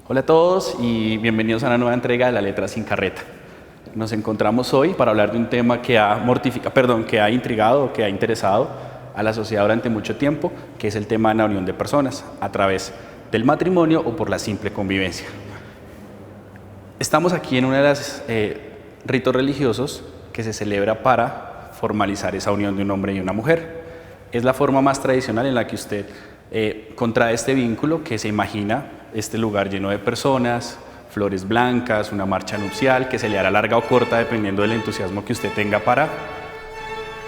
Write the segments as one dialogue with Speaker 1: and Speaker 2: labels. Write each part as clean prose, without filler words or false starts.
Speaker 1: Hola a todos y bienvenidos a una nueva entrega de La Letra Sin Carreta. Nos encontramos hoy para hablar de un tema que ha intrigado, que ha interesado a la sociedad durante mucho tiempo, que es el tema de la unión de personas a través del matrimonio o por la simple convivencia. Estamos aquí en uno de los ritos religiosos que se celebra para formalizar esa unión de un hombre y una mujer. Es la forma más tradicional en la que usted contrae este vínculo, que se imagina este lugar lleno de personas, flores blancas, una marcha nupcial que se le hará larga o corta dependiendo del entusiasmo que usted tenga para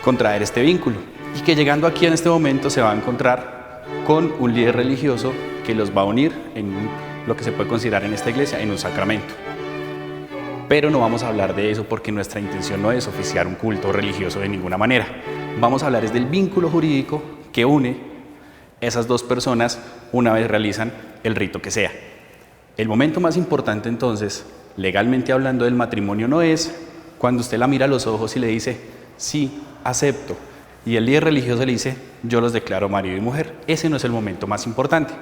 Speaker 1: contraer este vínculo. Y que llegando aquí en este momento se va a encontrar con un líder religioso que los va a unir en lo que se puede considerar en esta iglesia en un sacramento. Pero no vamos a hablar de eso porque nuestra intención no es oficiar un culto religioso de ninguna manera. Vamos a hablar es del vínculo jurídico que une esas dos personas una vez realizan el rito que sea. El momento más importante entonces, legalmente hablando del matrimonio, no es cuando usted la mira a los ojos y le dice, sí, acepto, y el líder religioso le dice, yo los declaro marido y mujer. Ese no es el momento más importante.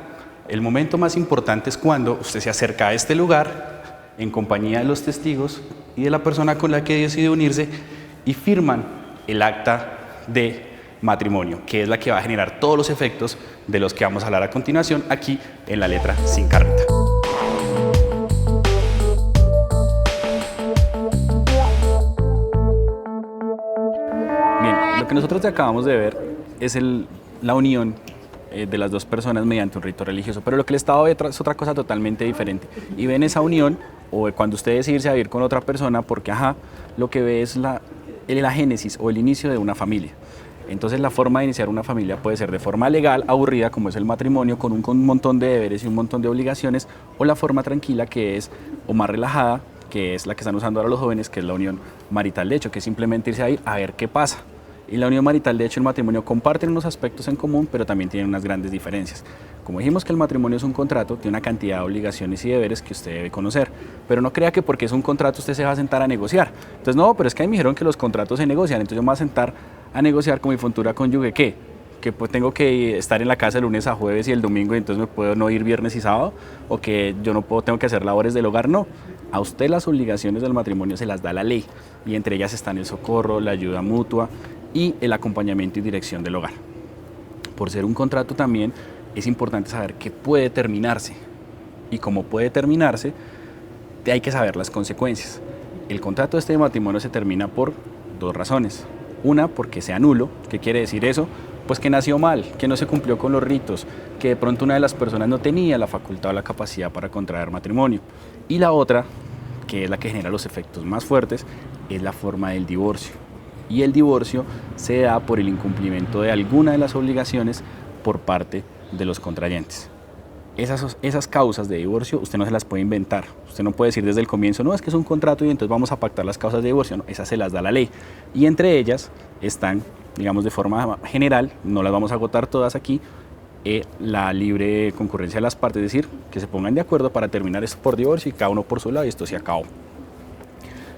Speaker 1: El momento más importante es cuando usted se acerca a este lugar en compañía de los testigos y de la persona con la que decide unirse y firman el acta de matrimonio, que es la que va a generar todos los efectos de los que vamos a hablar a continuación aquí en La Letra Sin Carreta. Bien, lo que nosotros acabamos de ver es la unión de las dos personas mediante un rito religioso, pero lo que el Estado ve es otra cosa totalmente diferente. Y ven esa unión, o cuando usted decide irse a vivir con otra persona, porque lo que ve es la génesis o el inicio de una familia. Entonces la forma de iniciar una familia puede ser de forma legal, aburrida, como es el matrimonio, con un montón de deberes y un montón de obligaciones, o la forma tranquila, que es, o más relajada, que es la que están usando ahora los jóvenes, que es la unión marital de hecho, que es simplemente irse a ir a ver qué pasa. Y la unión marital de hecho y el matrimonio comparten unos aspectos en común, pero también tienen unas grandes diferencias. Como dijimos que el matrimonio es un contrato, tiene una cantidad de obligaciones y deberes que usted debe conocer, pero no crea que porque es un contrato usted se va a sentar a negociar. Entonces no, pero es que ahí me dijeron que los contratos se negocian, entonces yo me voy a sentar a negociar con mi futura cónyuge, ¿qué? Que pues tengo que estar en la casa de lunes a jueves y el domingo y entonces me puedo no ir viernes y sábado, o que yo no puedo, tengo que hacer labores del hogar. No, a usted las obligaciones del matrimonio se las da la ley, y entre ellas están el socorro, la ayuda mutua y el acompañamiento y dirección del hogar. Por ser un contrato también es importante saber que puede terminarse, y como puede terminarse, hay que saber las consecuencias. El contrato de matrimonio se termina por dos razones. Una, porque sea nulo. ¿Qué quiere decir eso? Pues que nació mal, que no se cumplió con los ritos, que de pronto una de las personas no tenía la facultad o la capacidad para contraer matrimonio. Y la otra, que es la que genera los efectos más fuertes, es la forma del divorcio. Y el divorcio se da por el incumplimiento de alguna de las obligaciones por parte de los contrayentes. Esas causas de divorcio usted no se las puede inventar. Usted no puede decir desde el comienzo, no, es que es un contrato y entonces vamos a pactar las causas de divorcio. No, esas se las da la ley. Y entre ellas están, digamos de forma general, no las vamos a agotar todas aquí, la libre concurrencia de las partes, es decir, que se pongan de acuerdo para terminar esto por divorcio y cada uno por su lado y esto se acabó.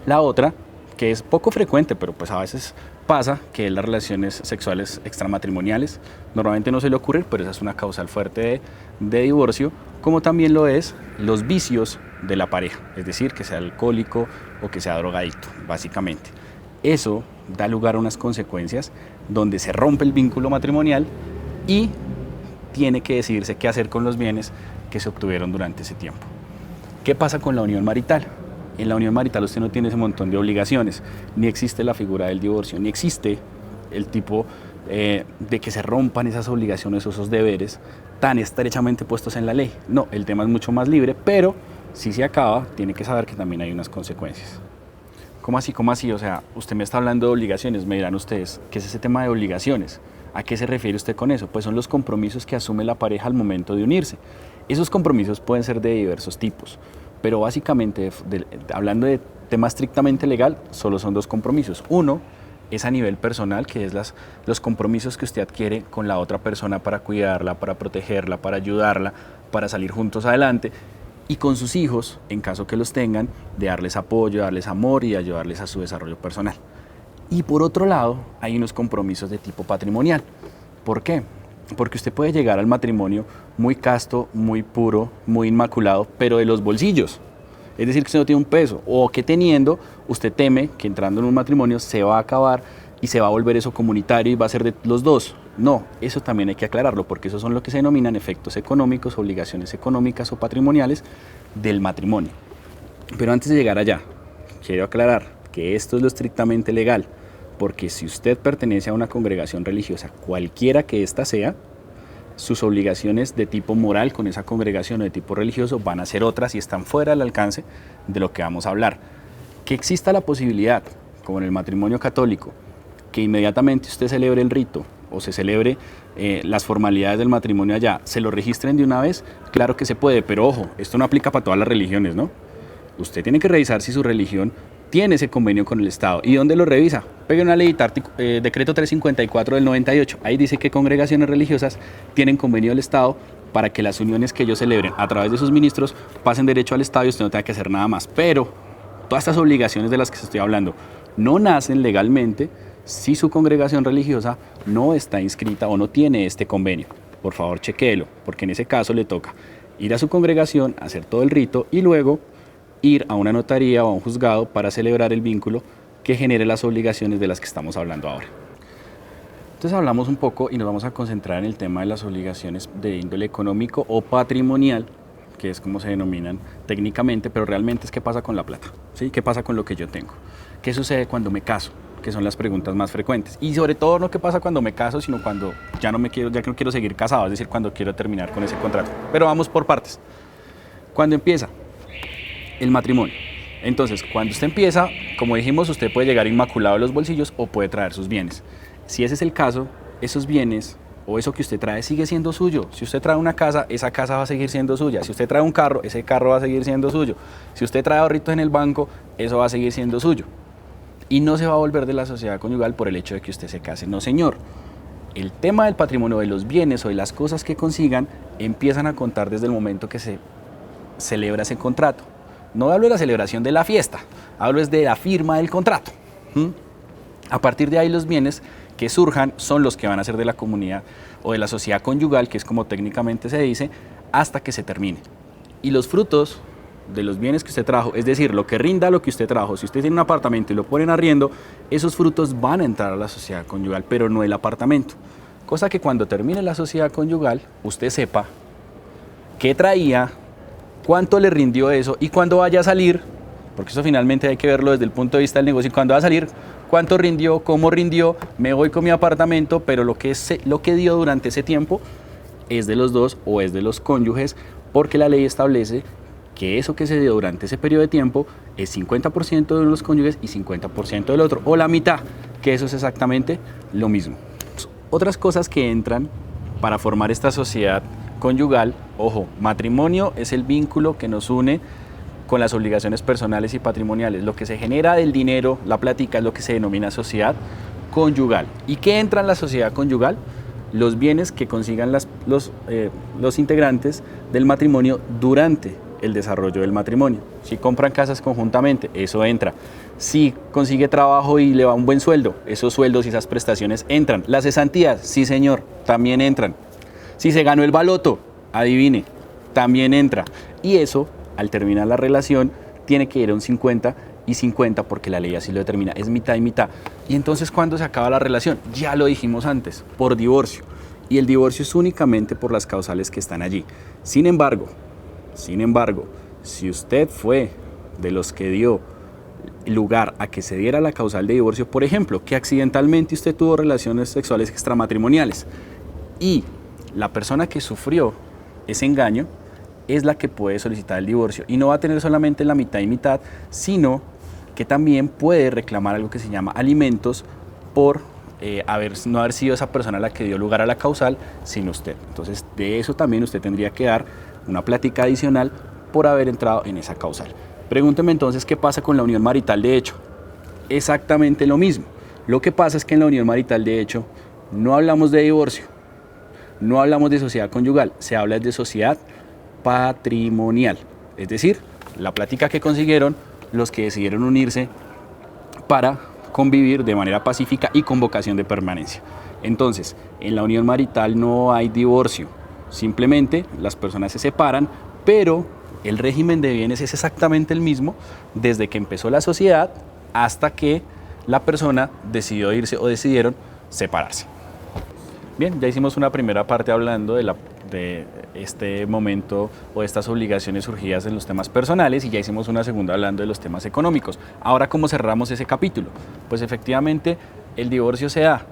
Speaker 1: La otra, que es poco frecuente, pero pues a veces pasa, que es las relaciones sexuales extramatrimoniales. Normalmente no suele ocurrir, pero esa es una causal fuerte de divorcio, como también lo es los vicios de la pareja, es decir, que sea alcohólico o que sea drogadicto, básicamente. Eso da lugar a unas consecuencias donde se rompe el vínculo matrimonial y tiene que decidirse qué hacer con los bienes que se obtuvieron durante ese tiempo. ¿Qué pasa con la unión marital? En la unión marital usted no tiene ese montón de obligaciones, ni existe la figura del divorcio, ni existe el tipo de que se rompan esas obligaciones o esos deberes tan estrechamente puestos en la ley. No, el tema es mucho más libre, pero si se acaba, tiene que saber que también hay unas consecuencias. ¿Cómo así? ¿Cómo así? O sea, usted me está hablando de obligaciones, me dirán ustedes, ¿qué es ese tema de obligaciones? ¿A qué se refiere usted con eso? Pues son los compromisos que asume la pareja al momento de unirse. Esos compromisos pueden ser de diversos tipos, pero básicamente, hablando de tema estrictamente legal, solo son dos compromisos. Uno es a nivel personal, que es los compromisos que usted adquiere con la otra persona para cuidarla, para protegerla, para ayudarla, para salir juntos adelante, y con sus hijos, en caso que los tengan, de darles apoyo, darles amor y ayudarles a su desarrollo personal. Y por otro lado, hay unos compromisos de tipo patrimonial. ¿Por qué? Porque usted puede llegar al matrimonio muy casto, muy puro, muy inmaculado, pero de los bolsillos. Es decir, que usted no tiene un peso, o que teniendo, usted teme que entrando en un matrimonio se va a acabar y se va a volver eso comunitario y va a ser de los dos. No, eso también hay que aclararlo, porque esos son lo que se denominan efectos económicos, obligaciones económicas o patrimoniales del matrimonio. Pero antes de llegar allá, quiero aclarar que esto es lo estrictamente legal, porque si usted pertenece a una congregación religiosa, cualquiera que ésta sea, sus obligaciones de tipo moral con esa congregación o de tipo religioso van a ser otras y están fuera del alcance de lo que vamos a hablar. Que exista la posibilidad, como en el matrimonio católico, que inmediatamente usted celebre el rito o se celebre las formalidades del matrimonio allá, se lo registren de una vez, claro que se puede, pero ojo, esto no aplica para todas las religiones, ¿no? Usted tiene que revisar si su religión tiene ese convenio con el Estado. ¿Y dónde lo revisa? Pegue una ley, decreto 354 del 98. Ahí dice que congregaciones religiosas tienen convenio del Estado para que las uniones que ellos celebren a través de sus ministros pasen derecho al Estado y usted no tenga que hacer nada más. Pero todas estas obligaciones de las que estoy hablando no nacen legalmente si su congregación religiosa no está inscrita o no tiene este convenio. Por favor, chequéelo, porque en ese caso le toca ir a su congregación, hacer todo el rito y luego ir a una notaría o a un juzgado para celebrar el vínculo que genere las obligaciones de las que estamos hablando ahora. Entonces hablamos un poco y nos vamos a concentrar en el tema de las obligaciones de índole económico o patrimonial, que es como se denominan técnicamente, pero realmente es qué pasa con la plata, ¿sí? ¿Qué pasa con lo que yo tengo? ¿Qué sucede cuando me caso? Que son las preguntas más frecuentes. Y sobre todo no qué pasa cuando me caso, sino cuando ya no quiero seguir casado, es decir, cuando quiero terminar con ese contrato. Pero vamos por partes. ¿Cuándo empieza? El matrimonio. Entonces, cuando usted empieza, como dijimos, usted puede llegar inmaculado de los bolsillos o puede traer sus bienes. Si ese es el caso, esos bienes o eso que usted trae sigue siendo suyo. Si usted trae una casa, esa casa va a seguir siendo suya. Si usted trae un carro, ese carro va a seguir siendo suyo. Si usted trae ahorritos en el banco, eso va a seguir siendo suyo. Y no se va a volver de la sociedad conyugal por el hecho de que usted se case. No, señor. El tema del patrimonio, de los bienes o de las cosas que consigan, empiezan a contar desde el momento que se celebra ese contrato. No hablo de la celebración de la fiesta, hablo de la firma del contrato. A partir de ahí los bienes que surjan son los que van a ser de la comunidad o de la sociedad conyugal, que es como técnicamente se dice, hasta que se termine. Y los frutos de los bienes que usted trajo, es decir, lo que rinda lo que usted trajo, si usted tiene un apartamento y lo ponen arriendo, esos frutos van a entrar a la sociedad conyugal, pero no el apartamento. Cosa que cuando termine la sociedad conyugal, usted sepa qué traía, cuánto le rindió eso y cuando vaya a salir, porque eso finalmente hay que verlo desde el punto de vista del negocio, y cuando va a salir, cuánto rindió, cómo rindió, me voy con mi apartamento, pero lo que dio durante ese tiempo es de los dos o es de los cónyuges, porque la ley establece que eso que se dio durante ese periodo de tiempo es 50% de los cónyuges y 50% del otro, o la mitad, que eso es exactamente lo mismo. Otras cosas que entran para formar esta sociedad conyugal, ojo, matrimonio es el vínculo que nos une con las obligaciones personales y patrimoniales. Lo que se genera del dinero, la plática, es lo que se denomina sociedad conyugal. ¿Y qué entra en la sociedad conyugal? Los bienes que consigan los integrantes del matrimonio durante el desarrollo del matrimonio. Si compran casas conjuntamente, eso entra. Si consigue trabajo y le va un buen sueldo, esos sueldos y esas prestaciones entran. Las cesantías, sí señor, también entran. Si se ganó el baloto, adivine, también entra. Y eso, al terminar la relación, tiene que ir a un 50 y 50 porque la ley así lo determina, es mitad y mitad. Y entonces, ¿cuándo se acaba la relación? Ya lo dijimos antes, por divorcio. Y el divorcio es únicamente por las causales que están allí. Sin embargo, si usted fue de los que dio lugar a que se diera la causal de divorcio, por ejemplo, que accidentalmente usted tuvo relaciones sexuales extramatrimoniales y la persona que sufrió ese engaño es la que puede solicitar el divorcio y no va a tener solamente la mitad y mitad, sino que también puede reclamar algo que se llama alimentos por no haber sido esa persona la que dio lugar a la causal, sino usted. Entonces, de eso también usted tendría que dar una plática adicional por haber entrado en esa causal. Pregúnteme entonces qué pasa con la unión marital de hecho. Exactamente lo mismo. Lo que pasa es que en la unión marital de hecho no hablamos de divorcio, no hablamos de sociedad conyugal, se habla de sociedad patrimonial. Es decir, la plática que consiguieron los que decidieron unirse para convivir de manera pacífica y con vocación de permanencia. Entonces, en la unión marital no hay divorcio, simplemente las personas se separan, pero el régimen de bienes es exactamente el mismo desde que empezó la sociedad hasta que la persona decidió irse o decidieron separarse. Bien, ya hicimos una primera parte hablando de este momento o de estas obligaciones surgidas en los temas personales y ya hicimos una segunda hablando de los temas económicos. Ahora, ¿cómo cerramos ese capítulo? Pues efectivamente el divorcio se da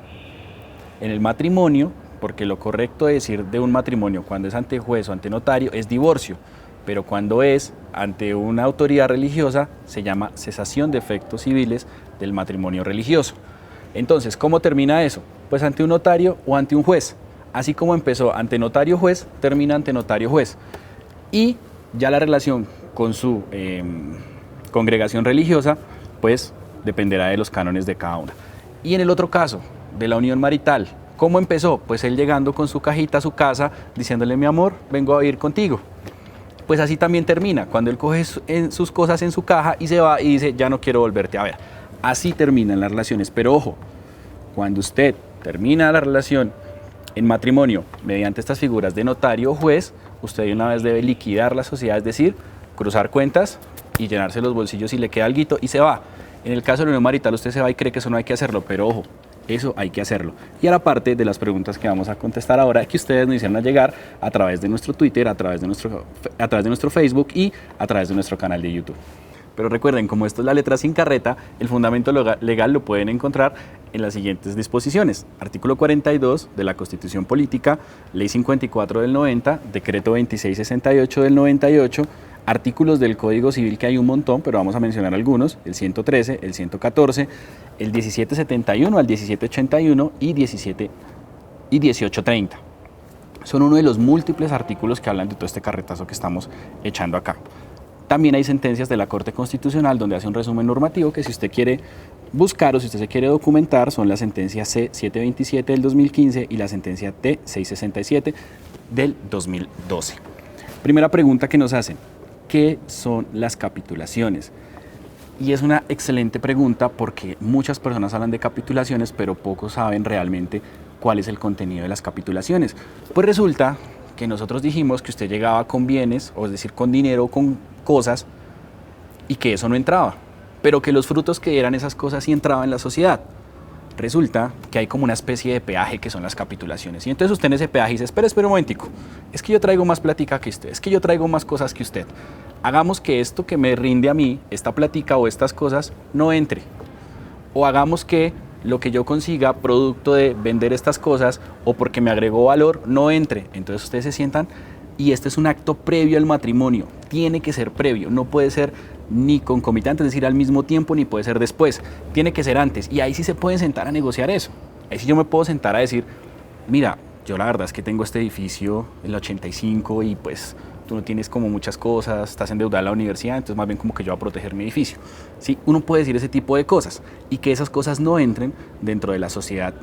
Speaker 1: en el matrimonio, porque lo correcto de decir de un matrimonio cuando es ante juez o ante notario es divorcio, pero cuando es ante una autoridad religiosa se llama cesación de efectos civiles del matrimonio religioso. Entonces, ¿cómo termina eso? Pues ante un notario o ante un juez. Así como empezó ante notario juez, termina ante notario juez. Y ya la relación con su congregación religiosa, pues dependerá de los cánones de cada una. Y en el otro caso, de la unión marital, ¿cómo empezó? Pues él llegando con su cajita a su casa, diciéndole, mi amor, vengo a vivir contigo. Pues así también termina, cuando él coge sus cosas en su caja y se va y dice, ya no quiero volverte a ver. Así terminan las relaciones, pero ojo, cuando usted termina la relación en matrimonio mediante estas figuras de notario o juez, usted de una vez debe liquidar la sociedad, es decir, cruzar cuentas y llenarse los bolsillos si le queda alguito y se va. En el caso de la unión marital usted se va y cree que eso no hay que hacerlo, pero ojo, eso hay que hacerlo. Y ahora parte de las preguntas que vamos a contestar ahora, que ustedes nos hicieron llegar a través de nuestro Twitter, a través de nuestro Facebook y a través de nuestro canal de YouTube. Pero recuerden, como esto es la letra sin carreta, el fundamento legal lo pueden encontrar en las siguientes disposiciones. Artículo 42 de la Constitución Política, Ley 54 del 90, Decreto 2668 del 98, artículos del Código Civil que hay un montón, pero vamos a mencionar algunos, el 113, el 114, el 1771 al 1781 y 1830. Son uno de los múltiples artículos que hablan de todo este carretazo que estamos echando acá. También hay sentencias de la Corte Constitucional donde hace un resumen normativo que si usted quiere buscar o si usted se quiere documentar son la sentencia C-727 del 2015 y la sentencia T-667 del 2012. Primera pregunta que nos hacen, ¿qué son las capitulaciones? Y es una excelente pregunta porque muchas personas hablan de capitulaciones pero pocos saben realmente cuál es el contenido de las capitulaciones. Pues resulta que nosotros dijimos que usted llegaba con bienes, o es decir, con dinero, con cosas, y que eso no entraba, pero que los frutos que dieran esas cosas sí entraban en la sociedad. Resulta que hay como una especie de peaje que son las capitulaciones, y entonces usted en ese peaje dice, espera un momentico, es que yo traigo más plática que usted, es que yo traigo más cosas que usted, hagamos que esto que me rinde a mí, esta plática o estas cosas, no entre, o hagamos que lo que yo consiga producto de vender estas cosas o porque me agregó valor no entre. Entonces ustedes se sientan y este es un acto previo al matrimonio, tiene que ser previo, no puede ser ni concomitante, es decir, al mismo tiempo, ni puede ser después, tiene que ser antes y ahí sí se pueden sentar a negociar eso. Ahí sí yo me puedo sentar a decir, mira, yo la verdad es que tengo este edificio en el 85 y pues tú no tienes como muchas cosas, estás endeudada en la universidad, entonces más bien como que yo voy a proteger mi edificio. ¿Sí? Uno puede decir ese tipo de cosas y que esas cosas no entren dentro de la sociedad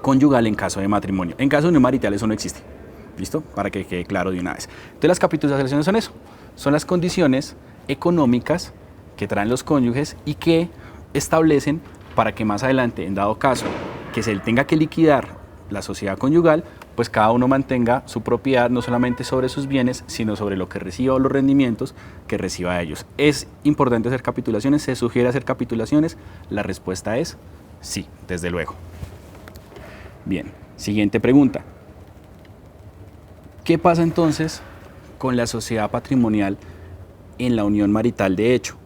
Speaker 1: conyugal en caso de matrimonio. En caso de unión marital eso no existe, ¿listo? Para que quede claro de una vez. Entonces las capitulaciones son eso, son las condiciones económicas que traen los cónyuges y que establecen para que más adelante, en dado caso, que se tenga que liquidar la sociedad conyugal, pues cada uno mantenga su propiedad no solamente sobre sus bienes, sino sobre lo que reciba o los rendimientos que reciba de ellos. ¿Es importante hacer capitulaciones? ¿Se sugiere hacer capitulaciones? La respuesta es sí, desde luego. Bien, siguiente pregunta. ¿Qué pasa entonces con la sociedad patrimonial en la unión marital de hecho?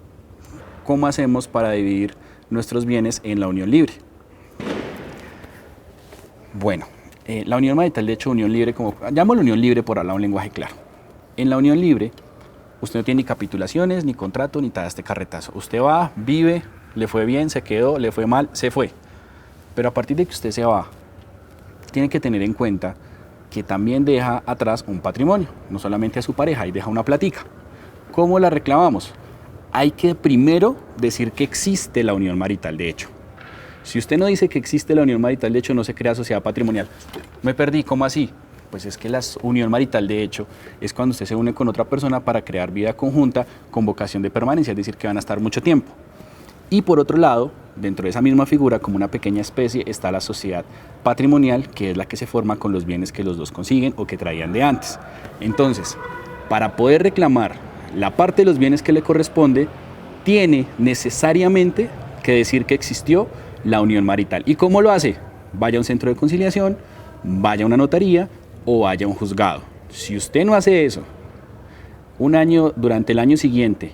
Speaker 1: ¿Cómo hacemos para dividir nuestros bienes en la unión libre? Bueno, la unión marital de hecho, unión libre, como llamamos la unión libre por hablar un lenguaje claro. En la unión libre, usted no tiene ni capitulaciones, ni contrato, ni todo este carretazo. Usted va, vive, le fue bien, se quedó, le fue mal, se fue. Pero a partir de que usted se va, tiene que tener en cuenta que también deja atrás un patrimonio, no solamente a su pareja, y deja una platica. ¿Cómo la reclamamos? Hay que primero decir que existe la unión marital de hecho. Si usted no dice que existe la unión marital de hecho, no se crea sociedad patrimonial. Me perdí, ¿cómo así? Pues es que la unión marital de hecho es cuando usted se une con otra persona para crear vida conjunta con vocación de permanencia, es decir, que van a estar mucho tiempo. Y por otro lado, dentro de esa misma figura, como una pequeña especie, está la sociedad patrimonial, que es la que se forma con los bienes que los dos consiguen o que traían de antes. Entonces, para poder reclamar la parte de los bienes que le corresponde, tiene necesariamente que decir que existió la unión marital. ¿Y cómo lo hace? Vaya a un centro de conciliación, vaya a una notaría o vaya a un juzgado. Si usted no hace eso, durante el año siguiente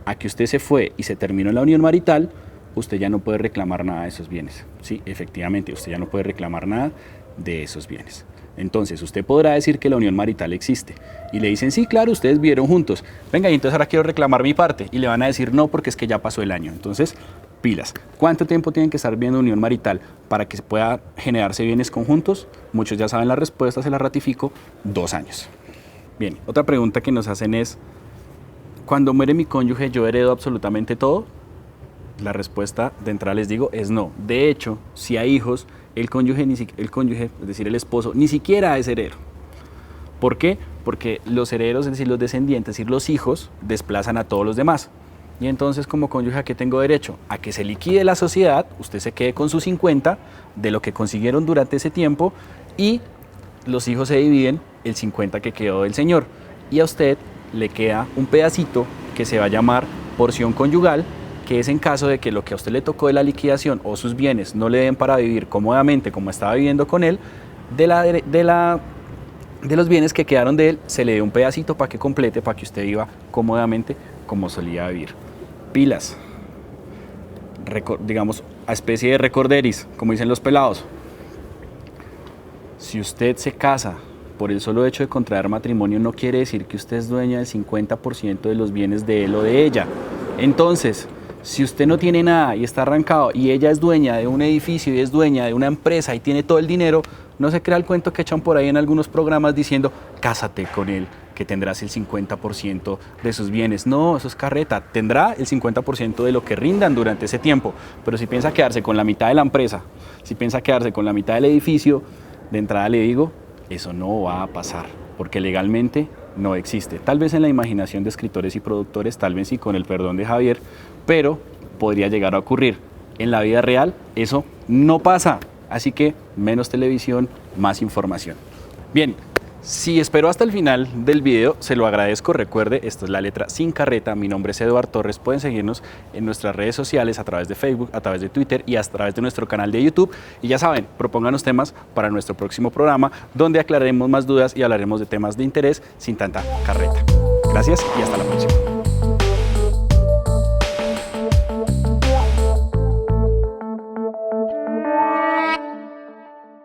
Speaker 1: a que usted se fue y se terminó la unión marital, usted ya no puede reclamar nada de esos bienes. Sí, efectivamente, usted ya no puede reclamar nada de esos bienes. Entonces, usted podrá decir que la unión marital existe. Y le dicen, sí, claro, ustedes vivieron juntos. Venga, y entonces ahora quiero reclamar mi parte. Y le van a decir, no, porque es que ya pasó el año. Entonces, pilas. ¿Cuánto tiempo tienen que estar viendo unión marital para que se pueda generarse bienes conjuntos? Muchos ya saben la respuesta, se la ratifico, 2 años. Bien, otra pregunta que nos hacen es, ¿cuando muere mi cónyuge yo heredo absolutamente todo? La respuesta de entrada les digo es no. De hecho, si hay hijos, el cónyuge, es decir, el esposo, ni siquiera es heredero. ¿Por qué? Porque los herederos, es decir, los descendientes, es decir, los hijos, desplazan a todos los demás. Y entonces, como cónyuge, ¿a qué tengo derecho? A que se liquide la sociedad, usted se quede con sus 50 de lo que consiguieron durante ese tiempo y los hijos se dividen el 50 que quedó del señor. Y a usted le queda un pedacito que se va a llamar porción conyugal, que es en caso de que lo que a usted le tocó de la liquidación o sus bienes no le den para vivir cómodamente como estaba viviendo con él, de los bienes que quedaron de él, se le dé un pedacito para que complete, para que usted viva cómodamente como solía vivir. Pilas, digamos, a especie de recorderis, como dicen los pelados. Si usted se casa por el solo hecho de contraer matrimonio, no quiere decir que usted es dueña del 50% de los bienes de él o de ella. Entonces, si usted no tiene nada y está arrancado y ella es dueña de un edificio y es dueña de una empresa y tiene todo el dinero, no se crea el cuento que echan por ahí en algunos programas diciendo, cásate con él, que tendrás el 50% de sus bienes. No, eso es carreta. Tendrá el 50% de lo que rindan durante ese tiempo, pero si piensa quedarse con la mitad de la empresa, si piensa quedarse con la mitad del edificio, de entrada le digo, eso no va a pasar, porque legalmente no existe. Tal vez en la imaginación de escritores y productores, tal vez sí, con el perdón de Javier, pero podría llegar a ocurrir. En la vida real eso no pasa, así que menos televisión, más información. Bien, si esperó hasta el final del video, se lo agradezco. Recuerde, esto es La Letra Sin Carreta. Mi nombre es Eduard Torres. Pueden seguirnos en nuestras redes sociales, a través de Facebook, a través de Twitter y a través de nuestro canal de YouTube. Y ya saben, propónganos temas para nuestro próximo programa, donde aclararemos más dudas y hablaremos de temas de interés sin tanta carreta. Gracias y hasta la próxima.